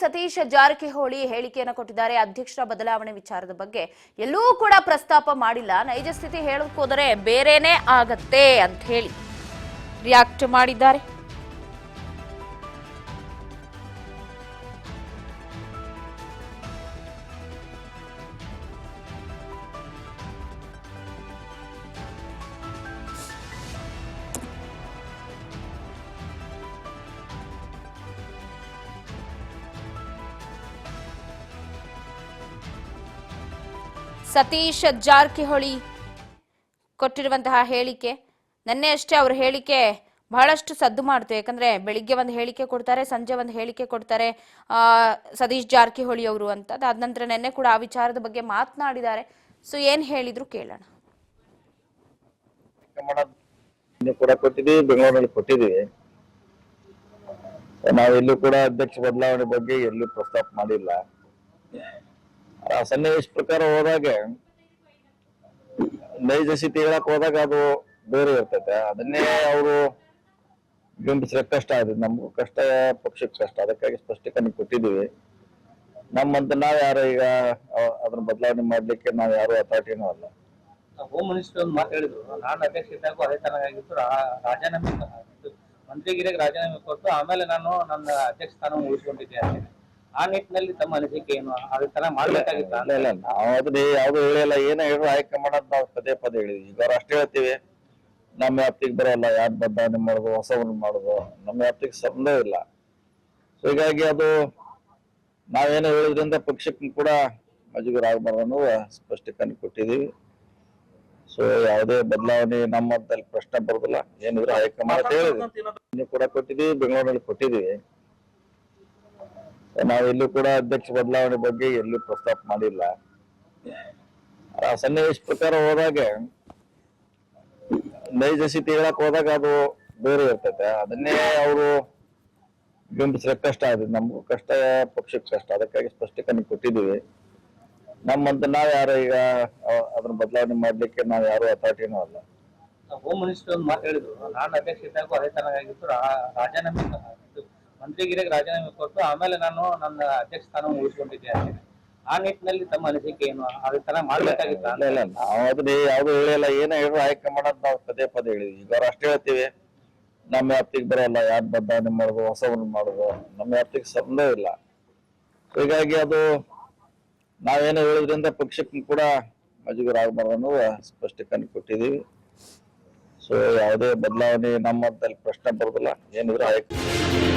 ಸತೀಶ್ ಜಾರಕಿಹೊಳಿ ಹೇಳಿಕೆಯನ್ನು ಕೊಟ್ಟಿದ್ದಾರೆ. ಅಧ್ಯಕ್ಷರ ಬದಲಾವಣೆ ವಿಚಾರದ ಬಗ್ಗೆ ಎಲ್ಲೂ ಕೂಡ ಪ್ರಸ್ತಾಪ ಮಾಡಿಲ್ಲ. ನೈಜ ಸ್ಥಿತಿ ಹೇಳೋಕೆ ಹೋದರೆ ಬೇರೆನೇ ಆಗತ್ತೆ ಅಂತ ಹೇಳಿ ರಿಯಾಕ್ಟ್ ಮಾಡಿದ್ದಾರೆ. ಸತೀಶ್ ಜಾರಕಿಹೊಳಿ ಕೊಟ್ಟಿರುವಂತಹ ಹೇಳಿಕೆ ನಿನ್ನೆ ಅಷ್ಟೇ ಅವರ ಹೇಳಿಕೆ ಬಹಳಷ್ಟು ಸದ್ದು ಮಾಡ್ತು. ಯಾಕಂದ್ರೆ ಬೆಳಿಗ್ಗೆ ಒಂದು ಹೇಳಿಕೆ ಕೊಡ್ತಾರೆ, ಸಂಜೆ ಒಂದು ಹೇಳಿಕೆ ಕೊಡ್ತಾರೆ ಸತೀಶ್ ಜಾರಕಿಹೊಳಿ ಅವರು ಅಂತ. ಅದಾದ ನಂತರ ನಿನ್ನೆ ಕೂಡ ಆ ವಿಚಾರದ ಬಗ್ಗೆ ಮಾತನಾಡಿದ್ದಾರೆ. ಸೊ ಏನ್ ಹೇಳಿದ್ರು ಕೇಳೋಣ. ಬೆಂಗಳೂರಲ್ಲಿ ಕೊಟ್ಟಿದ್ದೀವಿ. ನಾವೆಲ್ಲೂ ಕೂಡ ಅಧ್ಯಕ್ಷ ಬದಲಾವಣೆ ಬಗ್ಗೆ ಎಲ್ಲೂ ಪ್ರಸ್ತಾಪ ಮಾಡಿಲ್ಲ. ಆ ಸನ್ನಿವೇಶ ಪ್ರಕಾರ ಹೋದಾಗ ನೈಜ ಸ್ಥಿತಿ ಹೇಳಕ್ ಹೋದಾಗ ಅದು ಬೇರೆ ಇರ್ತೈತೆ. ಅದನ್ನೇ ಅವರು ಬಿಂಬಿಸ್ಲಿಕ್ಕೆ ಕಷ್ಟ ಆಗಿದೆ. ನಮಗೂ ಕಷ್ಟ, ಪಕ್ಷಕ್ಕೆ ಕಷ್ಟ. ಅದಕ್ಕಾಗಿ ಸ್ಪಷ್ಟೀಕರಣ ಕೊಟ್ಟಿದ್ದೀವಿ. ನಮ್ಮಂತ ನಾವ್ ಯಾರು ಈಗ ಅದನ್ನ ಬದಲಾವಣೆ ಮಾಡ್ಲಿಕ್ಕೆ ನಾವ್ ಯಾರು ಅಥಾರಿಟಿನೂ ಅಲ್ಲ. ಹೋಮ್ ಮಿನಿಸ್ಟರ್ ಒಂದು ಮಾತು ಹೇಳಿದ್ರು, ನಾನು ಅಧ್ಯಕ್ಷ ಇದ್ದಾಗೂ ಅದೇ ತರ ಆಗಿತ್ತು. ರಾಜೀನಾಮೆ ಮಂತ್ರಿಗಿರಿಗೆ ರಾಜೀನಾಮೆ ಕೊಟ್ಟು ಆಮೇಲೆ ನಾನು ನನ್ನ ಅಧ್ಯಕ್ಷ ಸ್ಥಾನ ಉಳಿಸ್ಕೊಂಡಿದ್ದೇನೆ. ಆ ನಿಟ್ಟಿನಲ್ಲಿ ತಮ್ಮ ಅನಿಸಿಕೆ ಏನು? ಅದೇ ತರ ಮಾಡ್ಬೇಕಾಗಿತ್ತು. ಇಲ್ಲ, ನಾವು ಅದನ್ನ ಯಾವ್ದು ಹೇಳಿಲ್ಲ. ಏನೋ ಹೇಳಿದ್ರು ಹೈಕಮಾಂಡ್ ಅಂತ ನಾವು ಪದೇ ಪದೇ ಹೇಳಿದ್ವಿ. ಈಗ ಅವ್ರು ಅಷ್ಟೇ ಹೇಳ್ತೀವಿ, ನಮ್ಮ ವ್ಯಾಪ್ತಿಗೆ ಬರೋಲ್ಲ, ಯಾರು ಬದಲಾವಣೆ ಮಾಡೋದು, ಹೊಸವನ್ನು ಮಾಡೋದು ನಮ್ಮ ವ್ಯಾಪ್ತಿಗೆ ಸಂಬಂಧ ಇಲ್ಲ. ಸೊ ಹೀಗಾಗಿ ಅದು ನಾವೇನೋ ಹೇಳಿದ್ರಿಂದ ಪಕ್ಷಕ್ಕೂ ಕೂಡ ಮಜೂರು ಆಗಬಾರ್ದು ಅನ್ನೋ ಸ್ಪಷ್ಟೀಕರಣ ಕೊಟ್ಟಿದ್ದೀವಿ. ಸೊ ಯಾವುದೇ ಬದಲಾವಣೆ ನಮ್ಮಂತಲ್ಲಿ ಪ್ರಶ್ನೆ ಬರೋದಿಲ್ಲ. ಏನಿದ್ರು ಹೈಕಮಾಂಡ್ ಅಂತ ಹೇಳಿದ್ವಿ. ಕೂಡ ಕೊಟ್ಟಿದ್ದೀವಿ, ಬೆಂಗಳೂರಲ್ಲಿ ಕೊಟ್ಟಿದ್ದೀವಿ. ನಾವೆಲ್ಲೂ ಕೂಡ ಅಧ್ಯಕ್ಷ ಬದಲಾವಣೆ ಬಗ್ಗೆ ಎಲ್ಲೂ ಪ್ರಸ್ತಾಪ ಮಾಡಿಲ್ಲ. ಆ ಸನ್ನಿವೇಶ ಪ್ರಕಾರ ಹೋದಾಗ ನೈಜ ಸ್ಥಿತಿ ಹೇಳಕ್ ಹೋದಾಗ ಅದು ಬೇರೆ ಇರ್ತೈತೆ. ಅದನ್ನೇ ಅವರು ಬಿಂಬಿಸ್ಲಿಕ್ಕೆ ಕಷ್ಟ ಆಗಿದೆ. ನಮಗೂ ಕಷ್ಟ, ಪಕ್ಷಕ್ಕೆ ಕಷ್ಟ. ಅದಕ್ಕಾಗಿ ಸ್ಪಷ್ಟೀಕರಣ ಕೊಟ್ಟಿದ್ದೀವಿ. ನಮ್ಮಂತ ನಾವ್ ಯಾರು ಈಗ ಅದನ್ನ ಬದಲಾವಣೆ ಮಾಡ್ಲಿಕ್ಕೆ ನಾವ್ ಯಾರು ಅಥಾರಿಟಿನೂ ಅಲ್ಲ. ಹೋಮ್ ಮಿನಿಸ್ಟರ್ ಒಂದು ಮಾತು ಹೇಳಿದ್ರು, ನಾನು ಅಧ್ಯಕ್ಷ ಇದ್ದಾಗೂ ಅದೇ ತರ ಆಗಿತ್ತು. ರಾಜೀನಾಮೆ ಮಂತ್ರಿಗಿರಿಗೆ ರಾಜೀನಾಮೆ ಕೊಟ್ಟು ಆಮೇಲೆ ನಾನು ನನ್ನ ಅಧ್ಯಕ್ಷ ಸ್ಥಾನ ಉಳಿಸ್ಕೊಂಡಿದ್ದೇನೆ. ಆ ನಿಟ್ಟಿನಲ್ಲಿ ತಮ್ಮ ಅನಿಸಿಕೆ ಏನು? ಅದೇ ತರ ಮಾಡ್ಬೇಕಾಗಿತ್ತು. ಇಲ್ಲ, ನಾವು ಅದನ್ನ ಯಾವ್ದು ಹೇಳಿಲ್ಲ. ಏನೋ ಹೇಳಿದ್ರು ಹೈಕಮಾಂಡ್ ಅಂತ ನಾವು ಪದೇ ಪದೇ ಹೇಳಿದ್ವಿ. ಈಗ ಅವ್ರು ಅಷ್ಟೇ ಹೇಳ್ತೀವಿ, ನಮ್ಮ ವ್ಯಾಪ್ತಿಗೆ ಬರೋಲ್ಲ, ಯಾರು ಬದಲಾವಣೆ ಮಾಡೋದು, ಹೊಸವನ್ನು ಮಾಡೋದು ನಮ್ಮ ವ್ಯಾಪ್ತಿಗೆ ಸಂಬಂಧ ಇಲ್ಲ. ಹೀಗಾಗಿ ಅದು ನಾವೇನೋ ಹೇಳಿದ್ರಿಂದ ಪಕ್ಷಕ್ಕೂ ಕೂಡ ಮಜೂರು ಆಗಬಾರ್ದು ಅನ್ನೋ ಸ್ಪಷ್ಟೀಕರಣ ಕೊಟ್ಟಿದ್ದೀವಿ. ಸೊ ಯಾವುದೇ ಬದಲಾವಣೆ ನಮ್ಮಂತಲ್ಲಿ ಪ್ರಶ್ನೆ ಬರೋದಿಲ್ಲ. ಏನಿದ್ರು ಹೈಕಮಾಂಡ್